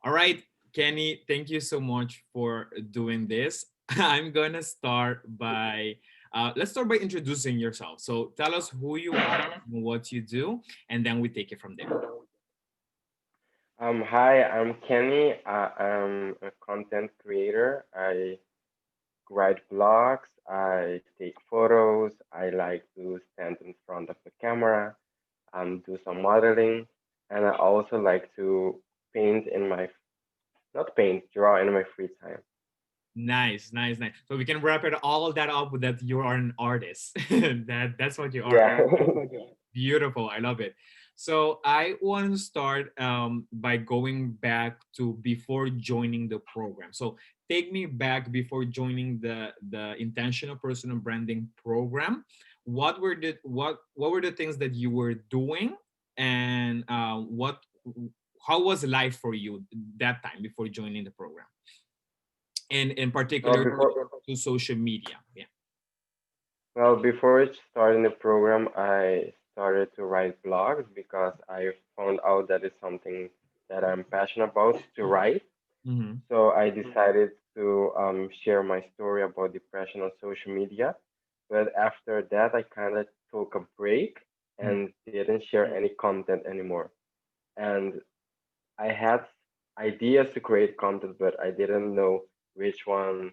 All right, Kenny, thank you so much for doing this. I'm gonna start by let's start by introducing yourself. So tell us who you are, what you do, and then we take it from there. Hi, I'm Kenny. I'm a content creator. I write blogs. I take photos. I like to stand in front of the camera, do some modeling, and I also like to paint in my, not paint, draw in my free time. Nice, nice, nice. So we can wrap it all of that up with that you are an artist. That's what you are. Yeah. Beautiful. I love it. So I want to start by going back to before joining the program. So take me back before joining the intentional personal branding program. What were the things that you were doing, and what how was life for you that time before joining the program, and in particular Before, to social media? Yeah. well, before starting the program, I started to write blogs because I found out that it's something that I'm passionate about to write. Mm-hmm. So I decided to share my story about depression on social media. But after that, I kind of took a break and didn't share any content anymore. And I had ideas to create content, but I didn't know which one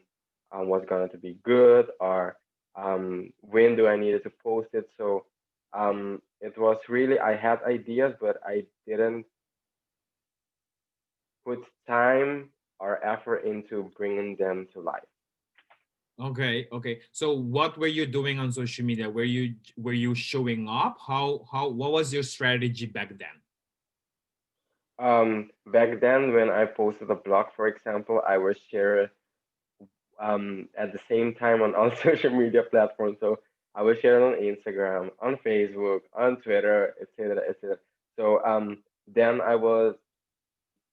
was going to be good or when do I needed to post it. So it was really, I had ideas, but I didn't put time or effort into bringing them to life. Okay, okay. So what were you doing on social media? Were you showing up? How what was your strategy back then? Back then, when I posted a blog, for example, I would share it at the same time on all social media platforms. So I would share it on Instagram, on Facebook, on Twitter, etc., etc. So then I was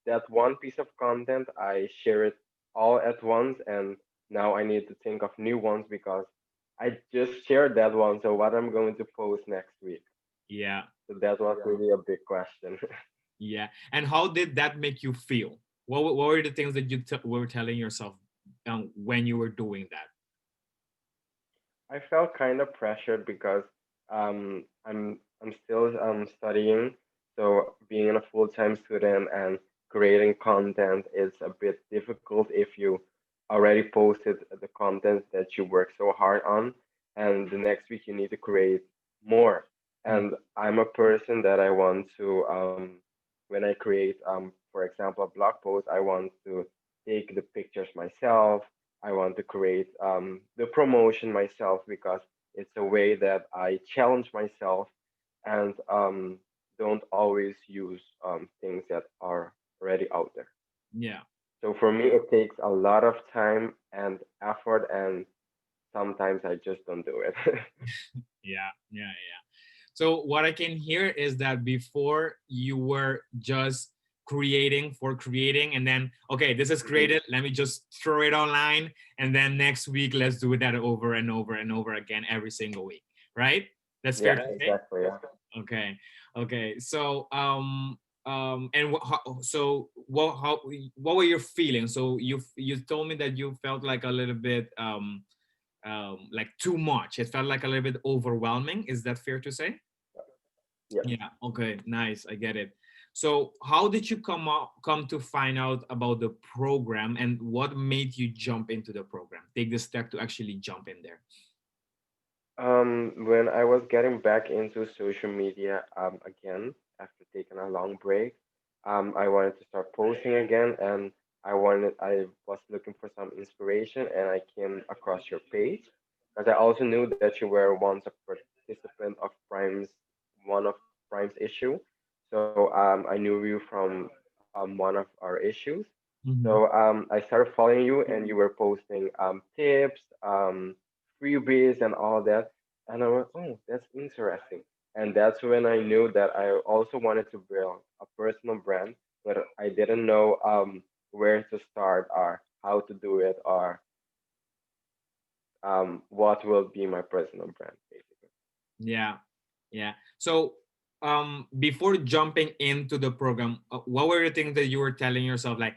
that one piece of content, I share it all at once, and now I need to think of new ones because I just shared that one. So what I'm going to post next week? Yeah, So that was really a big question. yeah. And how did that make you feel? What were the things that you were telling yourself when you were doing that? I felt kind of pressured because I'm still studying, so being a full-time student and creating content is a bit difficult if you already posted the content that you work so hard on, and the next week you need to create more. Mm. And I'm a person that I want to when I create for example a blog post, I want to take the pictures myself. I want to create the promotion myself because it's a way that I challenge myself and don't always use things that are already out there. Yeah. So for me, it takes a lot of time and effort, and sometimes I just don't do it. Yeah, yeah, yeah. So what I can hear is that before you were just creating for creating, and then okay, this is Mhm. created. Let me just throw it online, and then next week let's do that over and over and over again every single week. Right? That's fair Yeah, to say. exactly. Yeah. Okay, okay. So and so what were your feelings? So you told me that you felt like a little bit like too much. It felt like a little bit overwhelming. Is that fair to say? Yes. Yeah. Okay. Nice. I get it. So, how did you come to find out about the program, and what made you jump into the program? Take the step to actually jump in there. When I was getting back into social media again after taking a long break, I wanted to start posting again, and I was looking for some inspiration, and I came across your page because I also knew that you were once a participant of one of Prime's issue. So I knew you from one of our issues. Mm-hmm. So I started following you, and you were posting tips, freebies, and all that. And I went, oh, that's interesting. And that's when I knew that I also wanted to build a personal brand, but I didn't know where to start or how to do it or what will be my personal brand, basically. Yeah. Yeah. So, before jumping into the program, what were the things that you were telling yourself, like,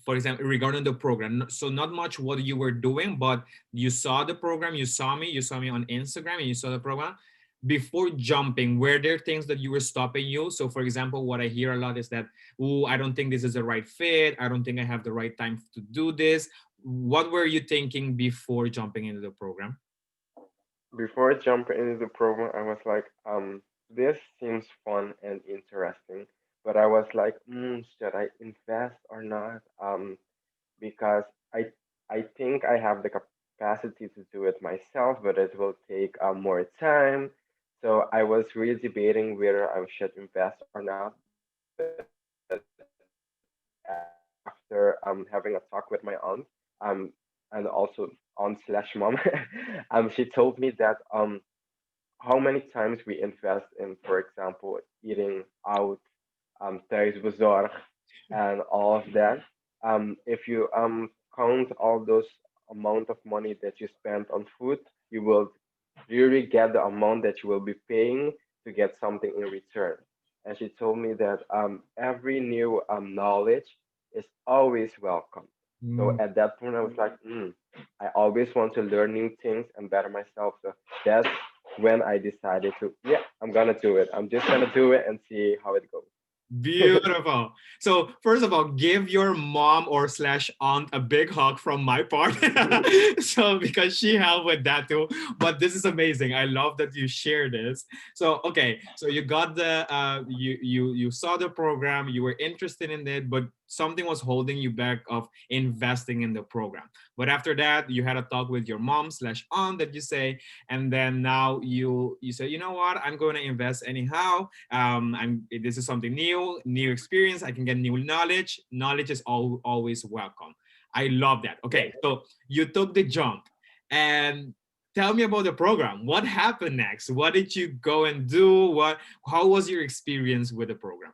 for example, regarding the program? So not much what you were doing, but you saw the program, you saw me on Instagram, and you saw the program. Before jumping, were there things that you were stopping you? So for example, what I hear a lot is that, oh, I don't think this is the right fit, I don't think I have the right time to do this. What were you thinking before jumping into the program? Before jumping into the program, I was like, this seems fun and interesting, but I was like, should I invest or not? Because I I think I have the capacity to do it myself, but it will take more time. So I was really debating whether I should invest or not. But after having a talk with my aunt, um, and also aunt slash mom, she told me that how many times we invest in, for example, eating out, thuis bezorgd, and all of that. If you count all those amount of money that you spend on food, you will really get the amount that you will be paying to get something in return. And she told me that every new knowledge is always welcome. So Mm. at that point, I was like, I always want to learn new things and better myself. So that's when I decided to, yeah, I'm gonna do it. I'm just gonna do it and see how it goes. Beautiful. So first of all, give your mom or slash aunt a big hug from my part. So because she helped with that too. But this is amazing. I love that you share this. So okay, so you got the you saw the program, you were interested in it, but something was holding you back of investing in the program. But after that, you had a talk with your mom slash aunt that you say, and then now you say, you know what, I'm going to invest anyhow. I'm this is something new experience. I can get new knowledge. Knowledge is always welcome. I love that. Yeah. Okay, so you took the jump, and tell me about the program. What happened next? What did you go and do? What How was your experience with the program?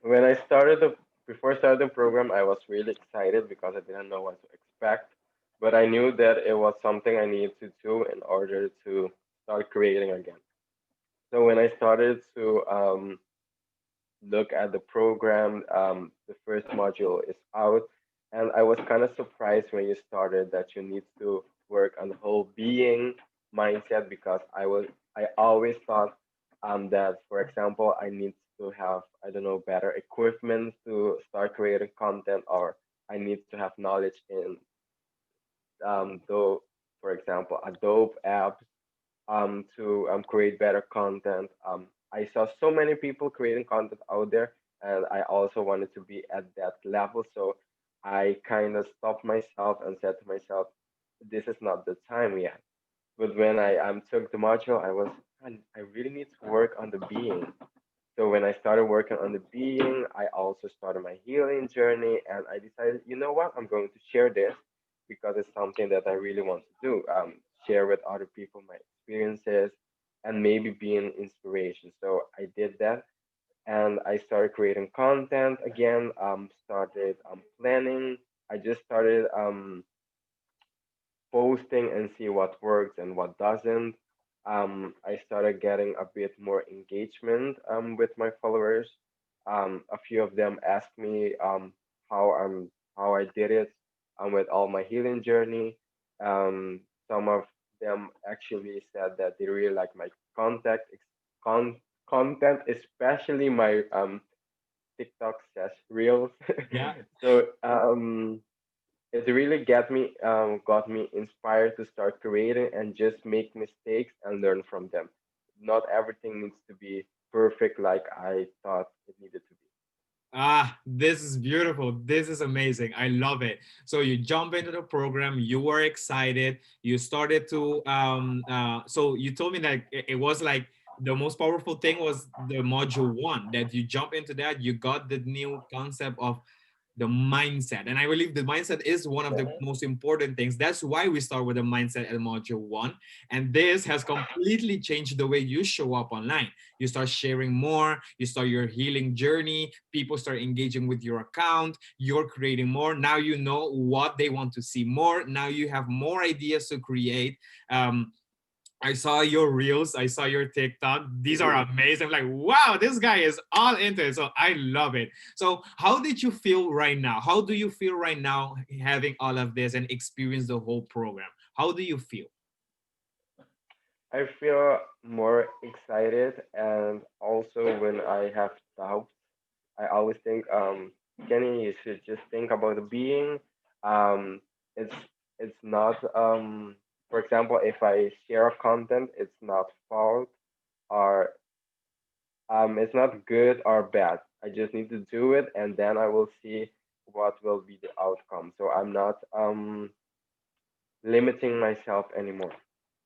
When I started the before I started the program, I was really excited because I didn't know what to expect, but I knew that it was something I needed to do in order to start creating again. So when I started to look at the program, the first module is out, and I was kind of surprised when you started that you need to work on the whole being mindset because I always thought that, for example, I need to have, I don't know, better equipment to start creating content, or I need to have knowledge in though, for example, Adobe apps to create better content. I saw so many people creating content out there, and I also wanted to be at that level. So I kind of stopped myself and said to myself, "This is not the time yet." But when I took the module, I was, "Man, I really need to work on the being." So when I started working on the being, I also started my healing journey, and I decided, you know what, I'm going to share this because it's something that I really want to do. Share with other people my experiences and maybe be an inspiration. So I did that, and I started creating content again. Started planning. I just started posting and see what works and what doesn't. I started getting a bit more engagement with my followers. A few of them asked me how I did it with all my healing journey. Some of them actually said that they really like my contact con- content, especially my TikTok slash reels. Yeah. So it really got me inspired to start creating and just make mistakes and learn from them. Not everything needs to be perfect like I thought it needed to be. Ah, this is beautiful. This is amazing. I love it. So you jump into the program, you were excited, you started to so you told me that it was like the most powerful thing was the module one, that you jump into that, you got the new concept of the mindset. And I believe the mindset is one of the Mhm. most important things. That's why we start with the mindset at module one. And this has completely changed the way you show up online. You start sharing more, you start your healing journey, people start engaging with your account, you're creating more. Now you know what they want to see more. Now you have more ideas to create. Um, I saw your reels, I saw your TikTok. These are amazing. I'm like, wow, this guy is all into it. So I love it. So how did you feel right now? How do you feel right now having all of this and experience the whole program? How do you feel? I feel more excited, and also when I have doubts, I always think, Kenny, you should just think about the being. Um, it's it's not, for example, if I share a content, it's not fault, or it's not good or bad. I just need to do it, and then I will see what will be the outcome. So I'm not limiting myself anymore.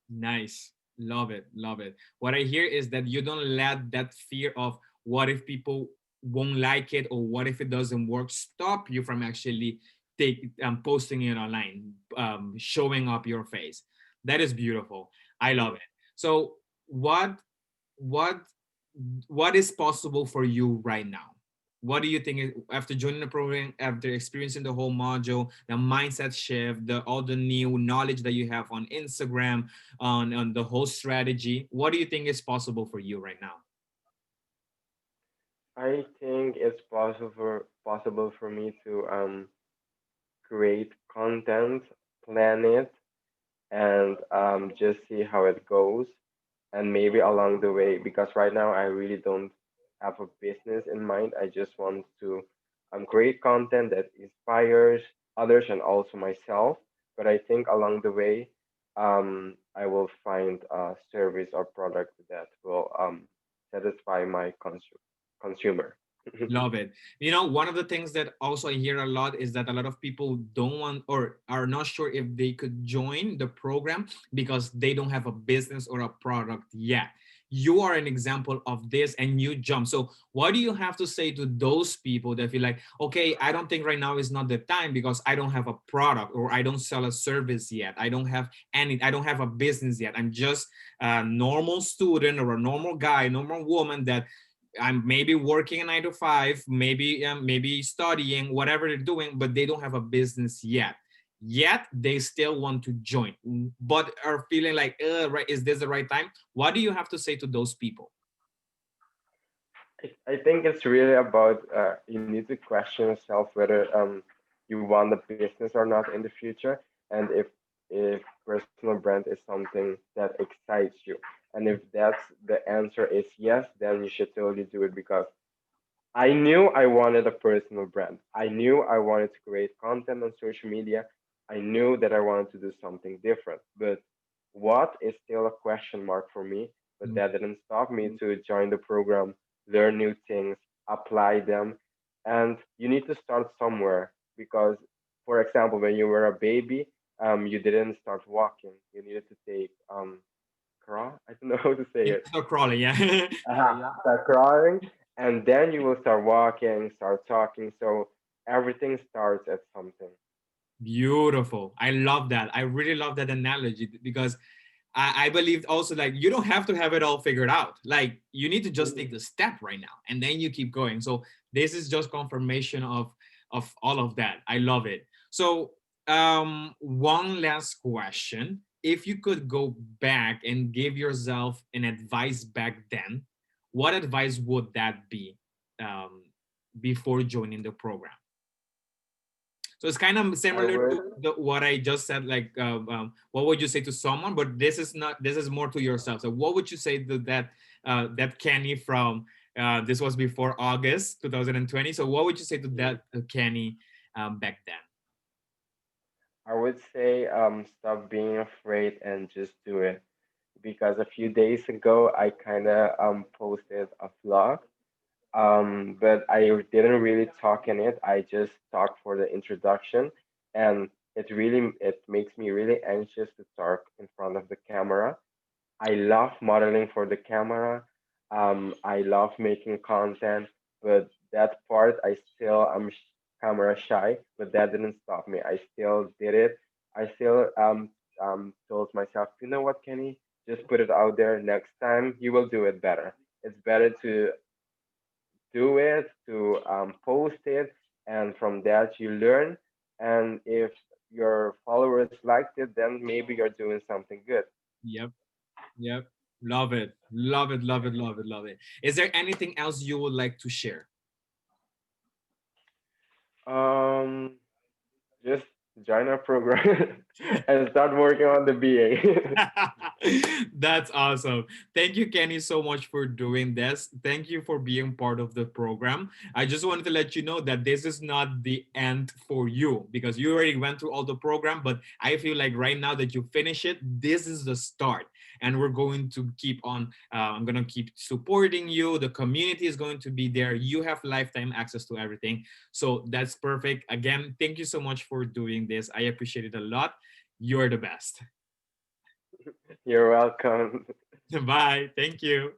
Nice. Love it. Love it. What I hear is that you don't let that fear of what if people won't like it or what if it doesn't work stop you from actually posting it online, showing up your face. That is beautiful. I love Mhm. it. So what what is possible for you right now? What do you think after joining the program, after experiencing the whole module, the mindset shift, the all the new knowledge that you have on Instagram, on the whole strategy? What do you think is possible for you right now? I think it's possible for me to create content, plan it, and just see how it goes. And maybe along the way, because right now I really don't have a business in mind. I just want to create content that inspires others and also myself. But I think along the way, I will find a service or product that will satisfy my consumer. Love it. You know, one of the things that also I hear a lot is that a lot of people don't want or are not sure if they could join the program because they don't have a business or a product yet. You are an example of this and you jump. So, what do you have to say to those people that feel like, okay, I don't think right now is not the time because I don't have a product or I don't sell a service yet. I don't have a business yet. I'm just a normal student or a normal guy, normal woman that I'm maybe working a 9 to 5, maybe studying, whatever they're doing, but they don't have a business yet. Yet they still want to join, but are feeling like, right, is this the right time? What do you have to say to those people? I think it's really about you need to question yourself whether you want a business or not in the future, and if personal brand is something that excites you, and if that's the answer is yes, then you should totally do it because I knew I wanted a personal brand. I knew I wanted to create content on social media. I knew that I wanted to do something different. But what is still a question mark for me. But that didn't stop me to join the program, learn new things, apply them. And you need to start somewhere because, for example, when you were a baby, you didn't start walking. You needed to take crawl. I don't know how to say Yeah, it. start crawling. Yeah. Start crawling, and then you will start walking, start talking. So everything starts at something. Beautiful. I love that. I really love that analogy because I believe also like you don't have to have it all figured out. Like you need to just take the step right now and then you keep going. So this is just confirmation of all of that. I love it. So one last question. If you could go back and give yourself an advice back then, what advice would that be before joining the program? So it's kind of I similar would. to what I just said. Like, what would you say to someone? But this is not. This is more to yourself. So, what would you say to that Kenny from this was before August 2020? So, what would you say to Mhm. that Kenny back then? I would say stop being afraid and just do it. Because a few days ago I kind of posted a vlog, but I didn't really talk in it. I just talked for the introduction, and it makes me really anxious to talk in front of the camera. I love modeling for the camera. I love making content, but that part I still am camera shy. But that didn't stop me. I still did it. I still told myself, you know what, Kenny, just put it out there. Next time you will do it better. It's better to do it, to post it, and from that you learn. And if your followers liked it, then maybe you're doing something good. Yep. Yep. Love it. Love it. Love it. Love it. Love it. Is there anything else you would like to share? Um, just join our program and start working on the BA. That's awesome. Thank you, Kenny, so much for doing this. Thank you for being part of the program. I just wanted to let you know that this is not the end for you because you already went through all the program, but I feel like right now that you finish it, this is the start. And we're going to keep on, I'm going to keep supporting you. The community is going to be there. You have lifetime access to everything. So that's perfect. Again, thank you so much for doing this. I appreciate it a lot. You're the best. You're welcome. Bye. Thank you.